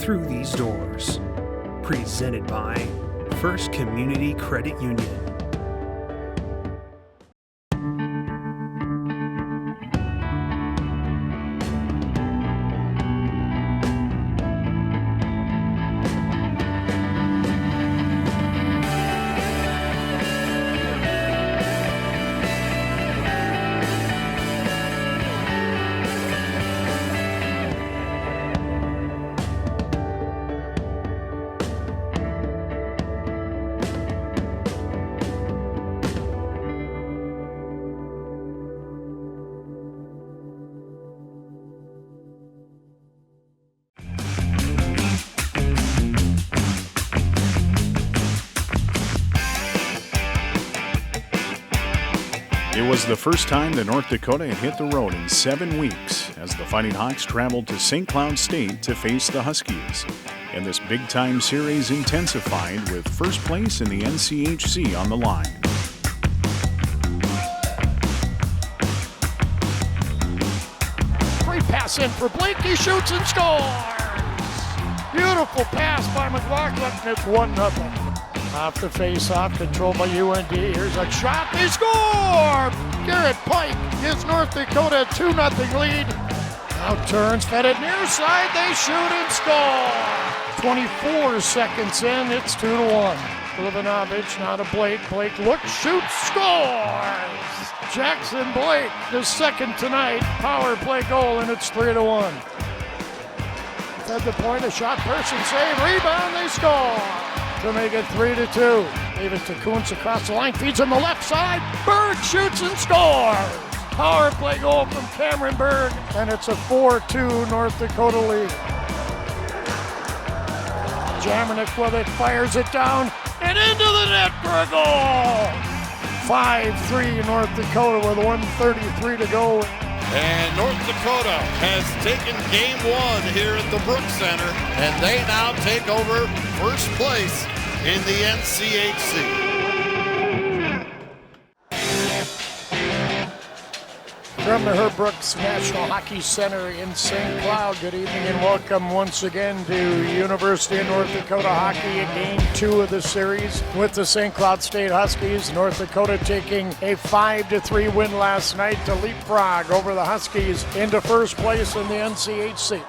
through these doors. Presented by First Community Credit Union. It was the first time that North Dakota had hit the road in 7 weeks as the Fighting Hawks traveled to St. Cloud State to face the Huskies. And this big-time series intensified with first place in the NCHC on the line. Great pass in for Blake. He shoots and scores. Beautiful pass by McLaughlin. It's 1-0. Off the face-off, controlled by UND. Here's a shot. They score! Garrett Pike gives North Dakota a 2-0 lead. Now turns, fed it near side. They shoot and score. 24 seconds in. It's 2-1. Livanovich now to Blake. Blake looks, shoots, scores! Jackson Blake, the second tonight. Power play goal, and it's 3-1. Fed the point, a shot, person save, rebound, they score! To make it 3-2. Leave it to Kuntz across the line, feeds on the left side. Berg shoots and scores. Power play goal from Cameron Berg, and it's a 4-2 North Dakota lead. Jaminek with it, fires it down, and into the net for a goal. 5-3 North Dakota with 1:33 to go. And North Dakota has taken game one here at the Brooks Center, and they now take over first place in the NCHC. From the Herb Brooks National Hockey Center in St. Cloud, good evening and welcome once again to University of North Dakota Hockey in Game 2 of the series with the St. Cloud State Huskies. North Dakota taking a 5-3 win last night to leapfrog over the Huskies into first place in the NCHC.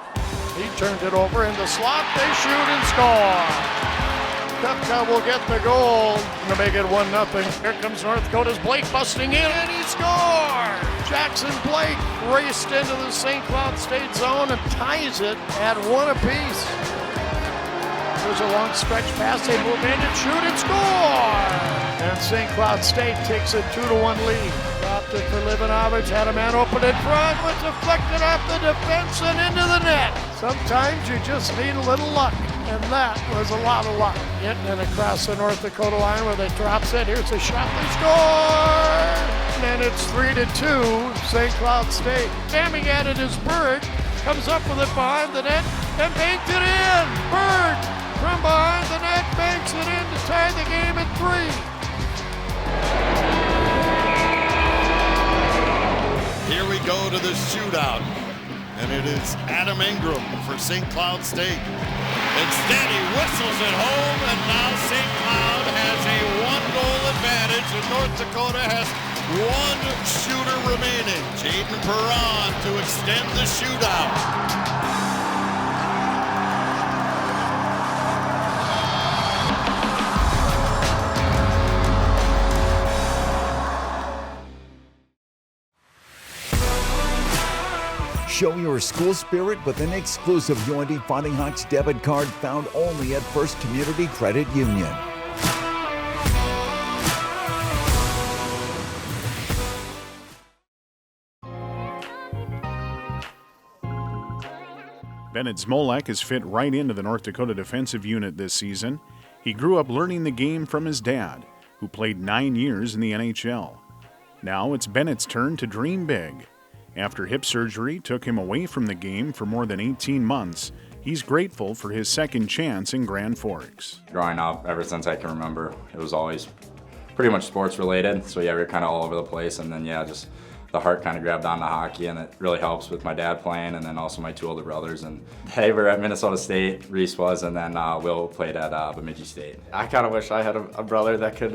He turned it over in the slot, they shoot and score. Kupka will get the goal to make it 1-0. Here comes North Dakota's Blake busting in, and he scores! Jackson Blake raced into the St. Cloud State zone and ties it at 1 apiece. There's a long stretch pass, they move in and shoot and score! And St. Cloud State takes a 2-1 lead. Dropped it for Livanovich, had a man open in front, was deflected off the defense and into the net. Sometimes you just need a little luck, and that was a lot of luck. Getting it across the North Dakota line where they drops it. Here's a shot, they score! And it's 3-2, St. Cloud State. Jamming at it is Berg, comes up with it behind the net, and banked it in! Berg from behind the net, banks it in to tie the game at 3. Here we go to the shootout, and it is Adam Ingram for St. Cloud State. Instead, he whistles it home, and now St. Cloud has a 1-goal advantage, and North Dakota has one shooter remaining. Jaden Perron to extend the shootout. Show your school spirit with an exclusive UND Fighting Hawks debit card found only at First Community Credit Union. Bennett Zmolek has fit right into the North Dakota defensive unit this season. He grew up learning the game from his dad, who played 9 years in the NHL. Now it's Bennett's turn to dream big. After hip surgery took him away from the game for more than 18 months, he's grateful for his second chance in Grand Forks. Growing up, ever since I can remember, it was always pretty much sports related. So yeah, we were kind of all over the place, and then just the heart kind of grabbed on to hockey, and it really helps with my dad playing and then also my 2 older brothers. And they were at Minnesota State, Reese was, and then Will played at Bemidji State. I kind of wish I had a brother that could,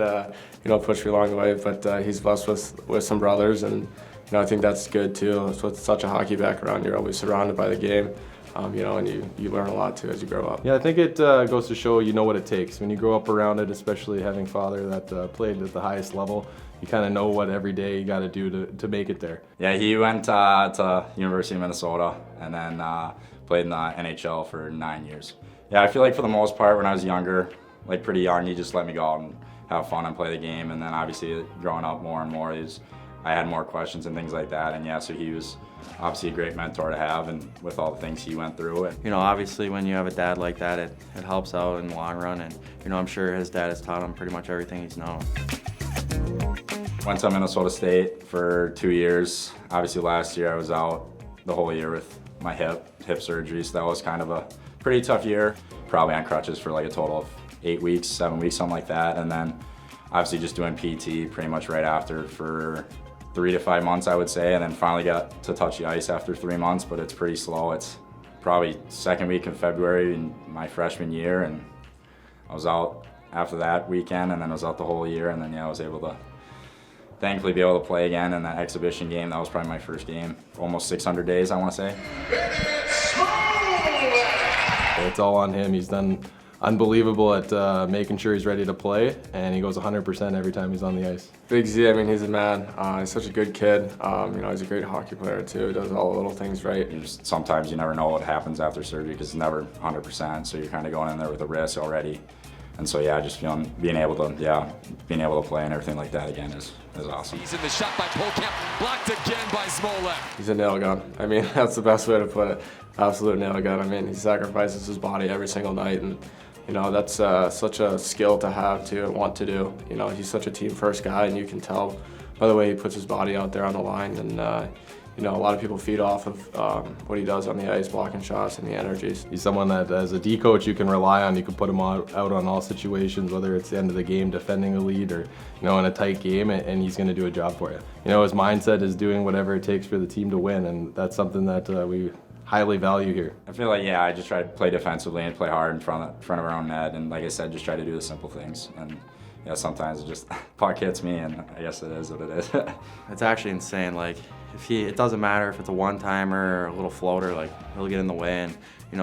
push me along the way, but he's blessed with some brothers, and I think that's good too. With such a hockey background, you're always surrounded by the game. And you learn a lot too as you grow up. Yeah, I think it goes to show you know what it takes. When you grow up around it, especially having a father that played at the highest level, you kind of know what every day you got to do to make it there. Yeah, he went to University of Minnesota and then played in the NHL for 9 years. Yeah, I feel like for the most part when I was younger, like pretty young, he just let me go out and have fun and play the game. And then obviously growing up more and more, I had more questions and things like that. And yeah, so he was obviously a great mentor to have, and with all the things he went through. Obviously when you have a dad like that, it helps out in the long run, and I'm sure his dad has taught him pretty much everything he's known. Went to Minnesota State for 2 years. Obviously last year I was out the whole year with my hip surgery, so that was kind of a pretty tough year. Probably on crutches for like a total of 8 weeks, 7 weeks, something like that. And then obviously just doing PT pretty much right after for 3 to 5 months, I would say, and then finally got to touch the ice after 3 months, but it's pretty slow. It's probably second week in February in my freshman year, and I was out after that weekend, and then I was out the whole year, and then I was able to thankfully be able to play again in that exhibition game. That was probably my first game, almost 600 days, I want to say. It's all on him. He's done unbelievable at making sure he's ready to play, and he goes 100% every time he's on the ice. Big Z, he's a man. He's such a good kid. He's a great hockey player too. He does all the little things right. Sometimes you never know what happens after surgery because it's never 100%, so you're kind of going in there with a risk already. And so yeah, just being able to play and everything like that again is awesome. He's in the shot by Polkamp, blocked again by Zmolek. He's a nail gun. That's the best way to put it. Absolute nail gun. He sacrifices his body every single night, and that's such a skill to have to want to do. He's such a team first guy, and you can tell by the way he puts his body out there on the line. And a lot of people feed off of what he does on the ice, blocking shots and the energies. He's someone that as a D coach you can rely on. You can put him out on all situations, whether it's the end of the game, defending a lead, or in a tight game, and he's going to do a job for you. His mindset is doing whatever it takes for the team to win, and that's something that we highly value here. I feel like, I just try to play defensively and play hard in front of our own net, and like I said, just try to do the simple things. And sometimes it just puck hits me, and I guess it is what it is. It's actually insane. It doesn't matter if it's a one-timer or a little floater, he'll get in the way, and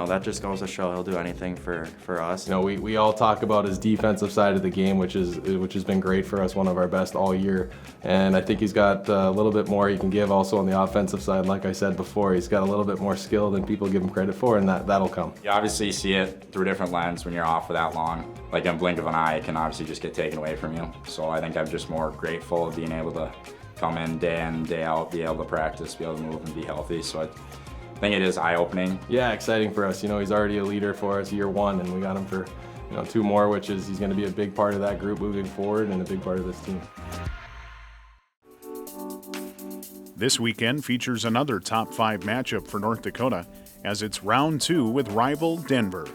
that just goes to show he'll do anything for us. We all talk about his defensive side of the game, which has been great for us, one of our best all year. And I think he's got a little bit more he can give also on the offensive side. Like I said before, he's got a little bit more skill than people give him credit for, and that'll come. You obviously see it through a different lens when you're off for that long. Like in a blink of an eye, it can obviously just get taken away from you. So I think I'm just more grateful of being able to come in day out, be able to practice, be able to move and be healthy. So I think it is eye-opening. Yeah, exciting for us. He's already a leader for us year one, and we got him for 2 more, which is he's going to be a big part of that group moving forward and a big part of this team. This weekend features another top 5 matchup for North Dakota as it's round 2 with rival Denver.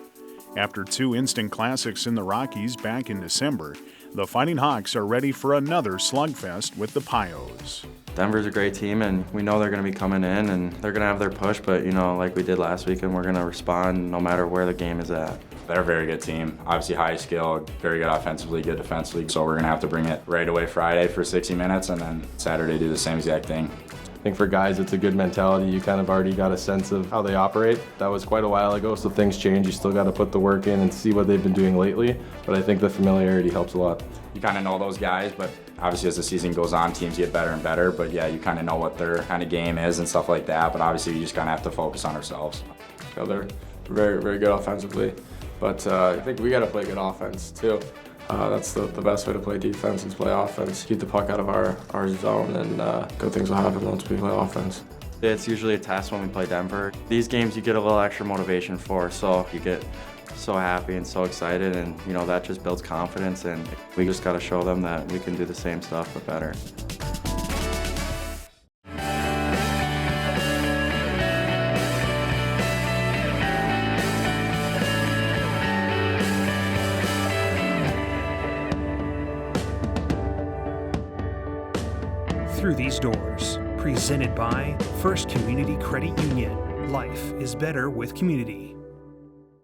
After 2 instant classics in the Rockies back in December, the Fighting Hawks are ready for another slugfest with the Pios. Denver's a great team, and we know they're going to be coming in, and they're going to have their push, but like we did last week, and we're going to respond no matter where the game is at. They're a very good team. Obviously high skill, very good offensively, good defensively. So we're going to have to bring it right away Friday for 60 minutes, and then Saturday do the same exact thing. I think for guys, it's a good mentality. You kind of already got a sense of how they operate. That was quite a while ago, so things change. You still got to put the work in and see what they've been doing lately, but I think the familiarity helps a lot. You kind of know those guys, but obviously as the season goes on, teams get better and better, but yeah, you kind of know what their kind of game is and stuff like that, but obviously you just kind of have to focus on ourselves. They're very, very good offensively, but I think we got to play good offense too. That's the best way to play defense is play offense. Keep the puck out of our zone, and good things will happen once we play offense. It's usually a test when we play Denver. These games you get a little extra motivation for, so you get so happy and so excited, and that just builds confidence, and we just got to show them that we can do the same stuff but better. Through these doors, presented by First Community Credit Union. Life is better with community.